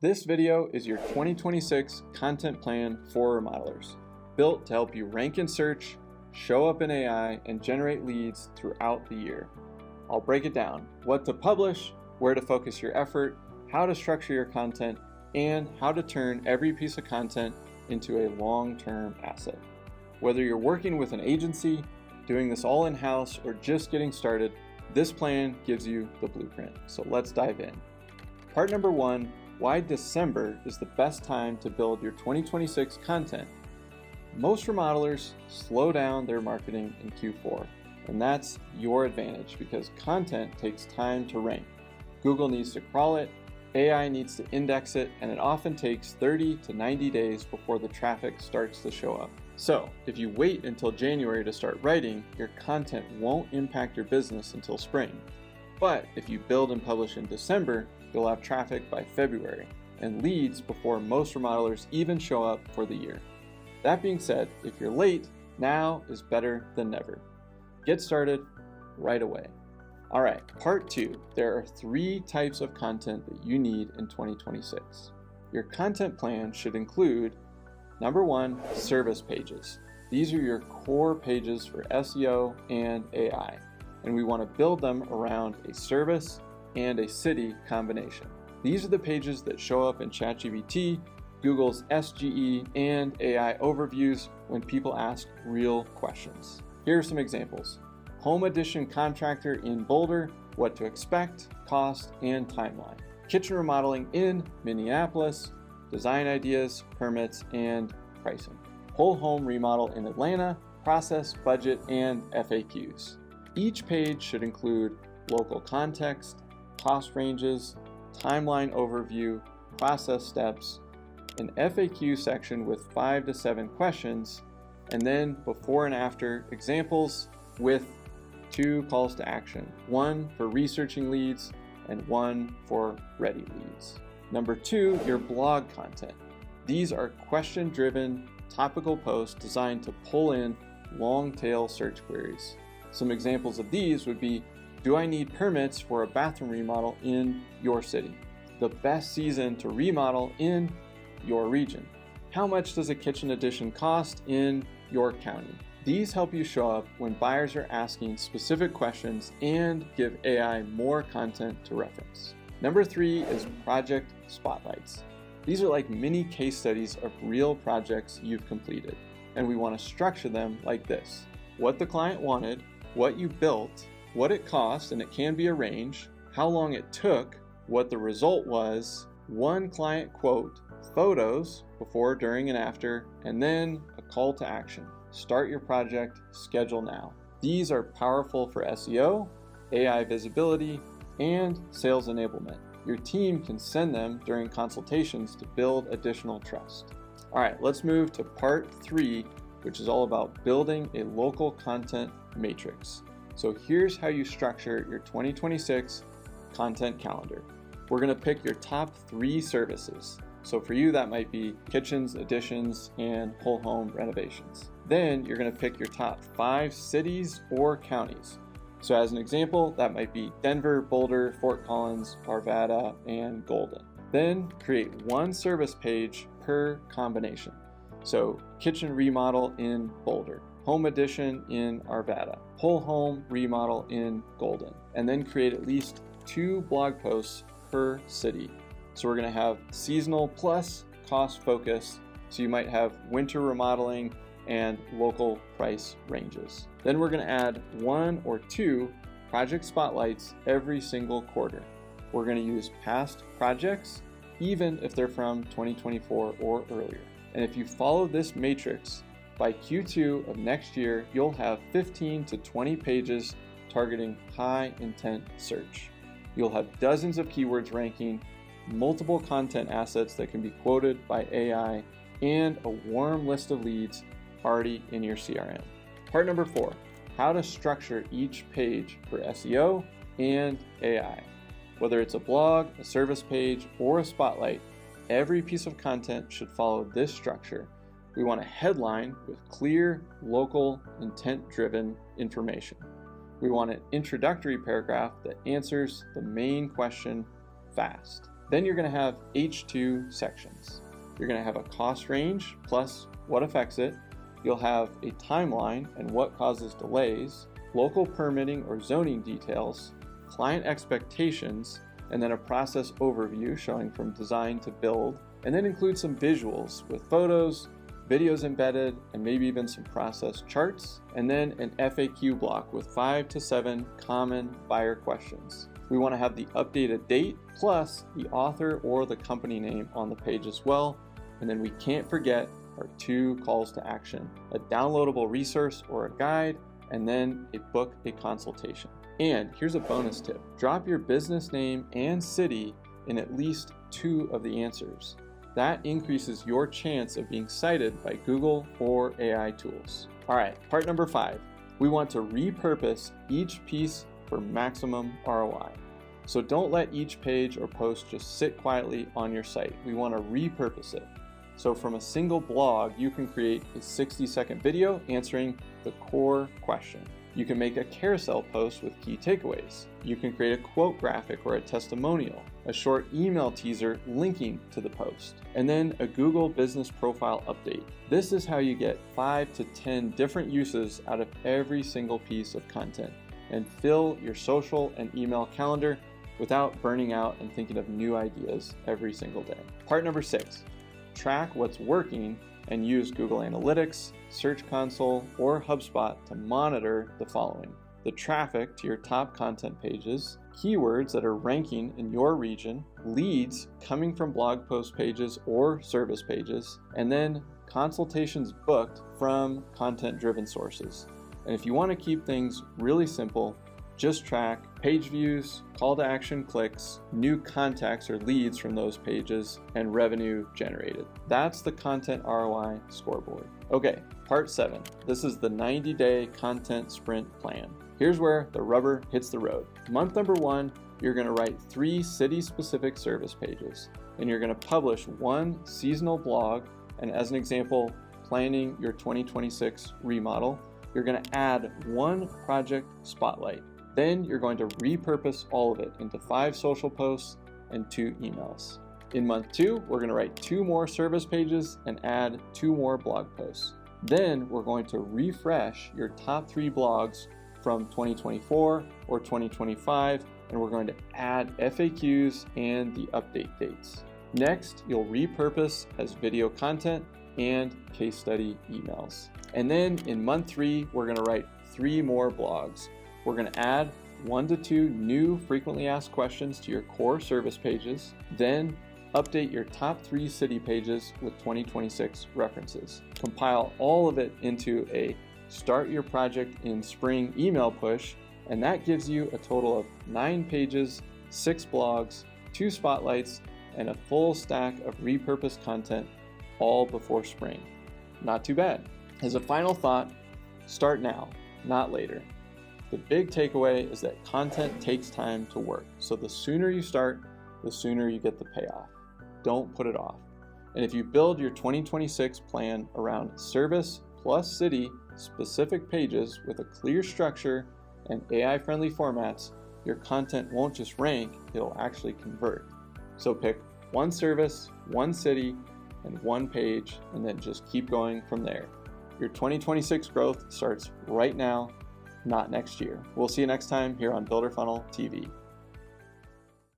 This video is your 2026 content plan for remodelers, built to help you rank in search, show up in AI, and generate leads throughout the year. I'll break it down: what to publish, where to focus your effort, how to structure your content, and how to turn every piece of content into a long-term asset. Whether you're working with an agency, doing this all in-house, or just getting started, this plan gives you the blueprint. So let's dive in. Part number 1, why December is the best time to build your 2026 content. Most remodelers slow down their marketing in Q4, and that's your advantage because content takes time to rank. Google needs to crawl it, AI needs to index it, and it often takes 30 to 90 days before the traffic starts to show up. So, if you wait until January to start writing, your content won't impact your business until spring. But if you build and publish in December, you'll have traffic by February and leads before most remodelers even show up for the year. That being said, if you're late, now is better than never. Get started right away. All right, part 2. There are 3 types of content that you need in 2026. Your content plan should include, number 1, service pages. These are your core pages for SEO and AI, and we want to build them around a service and a city combination. These are the pages that show up in ChatGPT, Google's SGE, and AI overviews when people ask real questions. Here are some examples. Home addition contractor in Boulder, what to expect, cost, and timeline. Kitchen remodeling in Minneapolis, design ideas, permits, and pricing. Whole home remodel in Atlanta, process, budget, and FAQs. Each page should include local context, cost ranges, timeline overview, process steps, an FAQ section with 5 to 7 questions, and then before and after examples with 2 calls to action, 1 for researching leads and 1 for ready leads. Number 2, your blog content. These are question-driven, topical posts designed to pull in long-tail search queries. Some examples of these would be, do I need permits for a bathroom remodel in your city? The best season to remodel in your region. How much does a kitchen addition cost in your county? These help you show up when buyers are asking specific questions and give AI more content to reference. Number 3 is project spotlights. These are like mini case studies of real projects you've completed, and we want to structure them like this: what the client wanted, what you built, what it cost, and it can be arranged, how long it took, what the result was, 1 client quote, photos before, during, and after, and then a call to action. Start your project, schedule now. These are powerful for SEO, AI visibility, and sales enablement. Your team can send them during consultations to build additional trust. All right, let's move to part 3, which is all about building a local content matrix. So here's how you structure your 2026 content calendar. We're going to pick your top 3 services. So for you, that might be kitchens, additions, and whole home renovations. Then you're going to pick your top 5 cities or counties. So as an example, that might be Denver, Boulder, Fort Collins, Arvada, and Golden. Then create 1 service page per combination. So kitchen remodel in Boulder, home addition in Arvada, whole home remodel in Golden, and then create at least 2 blog posts per city. So we're going to have seasonal plus cost focus. So you might have winter remodeling and local price ranges. Then we're going to add 1 or 2 project spotlights every single quarter. We're going to use past projects, even if they're from 2024 or earlier. And if you follow this matrix, by Q2 of next year, you'll have 15 to 20 pages targeting high intent search. You'll have dozens of keywords ranking, multiple content assets that can be quoted by AI, and a warm list of leads already in your CRM. Part number 4, how to structure each page for SEO and AI. Whether it's a blog, a service page, or a spotlight, every piece of content should follow this structure. We want a headline with clear, local, intent-driven information. We want an introductory paragraph that answers the main question fast. Then you're going to have H2 sections. You're going to have a cost range plus what affects it. You'll have a timeline and what causes delays, local permitting or zoning details, client expectations, and then a process overview showing from design to build, and then include some visuals with photos, videos embedded, and maybe even some process charts, and then an FAQ block with 5 to 7 common buyer questions. We want to have the updated date plus the author or the company name on the page as well, and then we can't forget our 2 calls to action, a downloadable resource or a guide, and then book a consultation. And here's a bonus tip. Drop your business name and city in at least 2 of the answers. That increases your chance of being cited by Google or AI tools. All right, part number 5. We want to repurpose each piece for maximum ROI. So don't let each page or post just sit quietly on your site. We want to repurpose it. So from a single blog, you can create a 60-second video answering the core question. You can make a carousel post with key takeaways. You can create a quote graphic or a testimonial, a short email teaser linking to the post, and then a Google business profile update. This is how you get 5 to 10 different uses out of every single piece of content and fill your social and email calendar without burning out and thinking of new ideas every single day. Part number 6. Track what's working and use Google Analytics, Search Console, or HubSpot to monitor the following: the traffic to your top content pages, keywords that are ranking in your region, leads coming from blog post pages or service pages, and then consultations booked from content-driven sources. And if you want to keep things really simple, just track page views, call to action clicks, new contacts or leads from those pages, and revenue generated. That's the content ROI scoreboard. Okay, part 7. This is the 90-day content sprint plan. Here's where the rubber hits the road. Month number 1, you're going to write 3 city-specific service pages, and you're going to publish 1 seasonal blog, and as an example, planning your 2026 remodel, you're going to add 1 project spotlight. Then you're going to repurpose all of it into 5 social posts and 2 emails. In month 2, we're going to write 2 more service pages and add 2 more blog posts. Then we're going to refresh your top 3 blogs from 2024 or 2025, and we're going to add FAQs and the update dates. Next, you'll repurpose as video content and case study emails. And then in month 3, we're going to write 3 more blogs. We're going to add 1 to 2 new frequently asked questions to your core service pages, then update your top 3 city pages with 2026 references. Compile all of it into a start your project in spring email push, and that gives you a total of 9 pages, 6 blogs, 2 spotlights, and a full stack of repurposed content all before spring. Not too bad. As a final thought, start now, not later. The big takeaway is that content takes time to work. So the sooner you start, the sooner you get the payoff. Don't put it off. And if you build your 2026 plan around service plus city specific pages with a clear structure and AI-friendly formats, your content won't just rank, it'll actually convert. So pick 1 service, 1 city, and 1 page, and then just keep going from there. Your 2026 growth starts right now, not next year. We'll see you next time here on Builder Funnel TV.